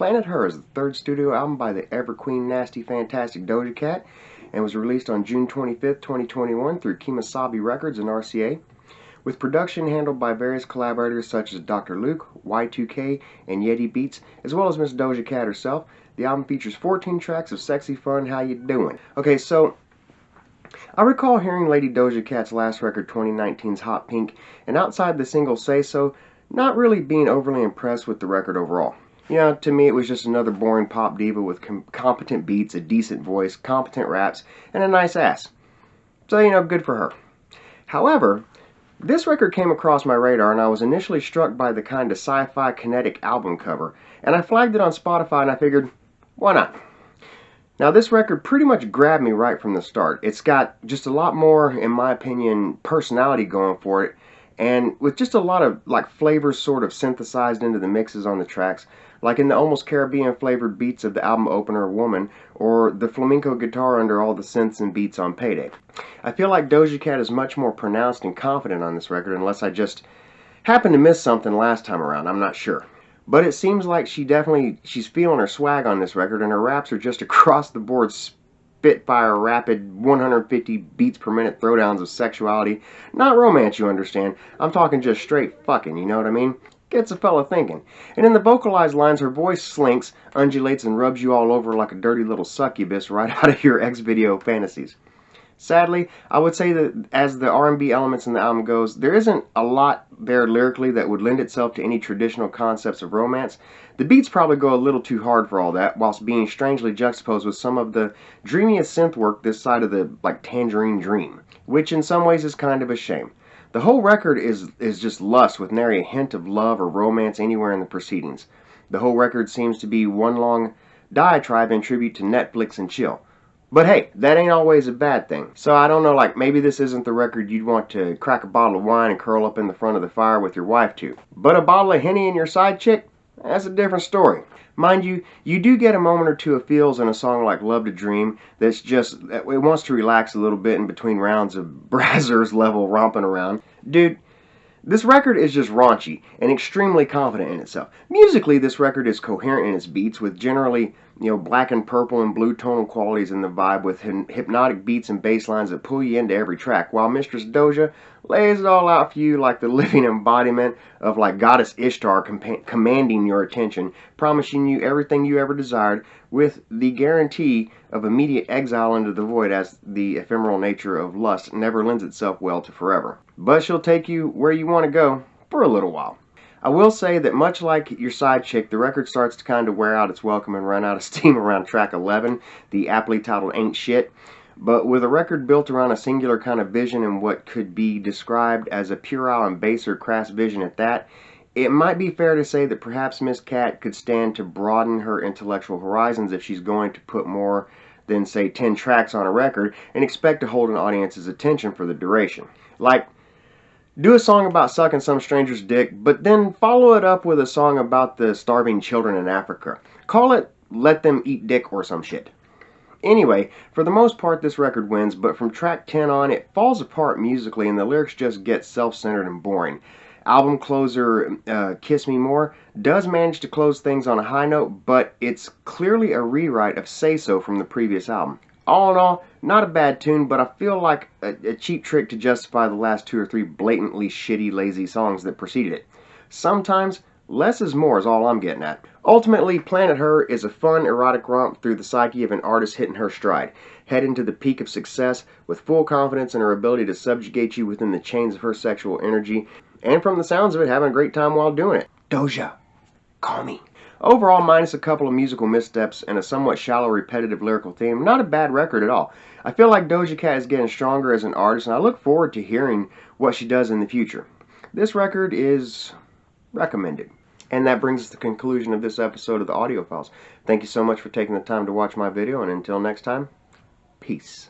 Planet Her is the third studio album by the ever queen, nasty, fantastic DOJA CAT and was released on June 25th, 2021 through Kemosabe Records and RCA, with production handled by various collaborators such as Dr. Luke, Y2K, and Yeti Beats, as well as Miss DOJA CAT herself. The album features 14 tracks of sexy fun. How you doing? Okay, so I recall hearing Lady DOJA CAT's last record, 2019's Hot Pink, and outside the single Say So, not really being overly impressed with the record overall. You know, to me it was just another boring pop diva with competent beats, a decent voice, competent raps, and a nice ass. So, you know, good for her. However, this record came across my radar and I was initially struck by the kind of sci-fi kinetic album cover, and I flagged it on Spotify and I figured, why not? Now, this record pretty much grabbed me right from the start. It's got just a lot more, in my opinion, personality going for it, and with just a lot of flavors sort of synthesized into the mixes on the tracks, like in the almost Caribbean flavored beats of the album opener Woman, or the flamenco guitar under all the synths and beats on Payday. I feel like DOJA CAT is much more pronounced and confident on this record, unless I just happened to miss something last time around. I'm not sure. But it seems like she's feeling her swag on this record, and her raps are just across the board spitfire, rapid, 150 beats per minute throwdowns of sexuality. Not romance, you understand. I'm talking just straight fucking, you know what I mean? Gets a fella thinking. And in the vocalized lines, her voice slinks, undulates, and rubs you all over like a dirty little succubus right out of your X-video fantasies. Sadly, I would say that as the R&B elements in the album goes, there isn't a lot there lyrically that would lend itself to any traditional concepts of romance. The beats probably go a little too hard for all that, whilst being strangely juxtaposed with some of the dreamiest synth work this side of the, Tangerine Dream, which in some ways is kind of a shame. The whole record is just lust with nary a hint of love or romance anywhere in the proceedings. The whole record seems to be one long diatribe in tribute to Netflix and chill. But hey, that ain't always a bad thing. So I don't know, maybe this isn't the record you'd want to crack a bottle of wine and curl up in the front of the fire with your wife to. But a bottle of Henny and your side chick? That's a different story. Mind you, you do get a moment or two of feels in a song like Love to Dream that's just, it wants to relax a little bit in between rounds of Brazzers level romping around. Dude, this record is just raunchy and extremely confident in itself. Musically, this record is coherent in its beats, with generally, black and purple and blue tonal qualities in the vibe, with hypnotic beats and bass lines that pull you into every track, while Mistress DOJA lays it all out for you like the living embodiment of Goddess Ishtar commanding your attention, promising you everything you ever desired, with the guarantee of immediate exile into the void, as the ephemeral nature of lust never lends itself well to forever. But she'll take you where you want to go for a little while. I will say that much like your side chick, the record starts to kind of wear out its welcome and run out of steam around track 11, the aptly titled Ain't Shit. But with a record built around a singular kind of vision and what could be described as a puerile and base or crass vision at that, it might be fair to say that perhaps Miss Cat could stand to broaden her intellectual horizons if she's going to put more than, say, 10 tracks on a record and expect to hold an audience's attention for the duration. Do a song about sucking some stranger's dick, but then follow it up with a song about the starving children in Africa. Call it Let Them Eat Dick or some shit. Anyway, for the most part this record wins, but from track 10 on it falls apart musically and the lyrics just get self-centered and boring. Album closer Kiss Me More does manage to close things on a high note, but it's clearly a rewrite of Say So from the previous album. All in all, not a bad tune, but I feel like a cheap trick to justify the last 2 or 3 blatantly shitty, lazy songs that preceded it. Sometimes, less is more is all I'm getting at. Ultimately, Planet Her is a fun, erotic romp through the psyche of an artist hitting her stride, heading to the peak of success with full confidence in her ability to subjugate you within the chains of her sexual energy, and from the sounds of it, having a great time while doing it. DOJA, call me. Overall, minus a couple of musical missteps and a somewhat shallow, repetitive lyrical theme, not a bad record at all. I feel like DOJA CAT is getting stronger as an artist, and I look forward to hearing what she does in the future. This record is recommended. And that brings us to the conclusion of this episode of the Audio Files. Thank you so much for taking the time to watch my video, and until next time, peace.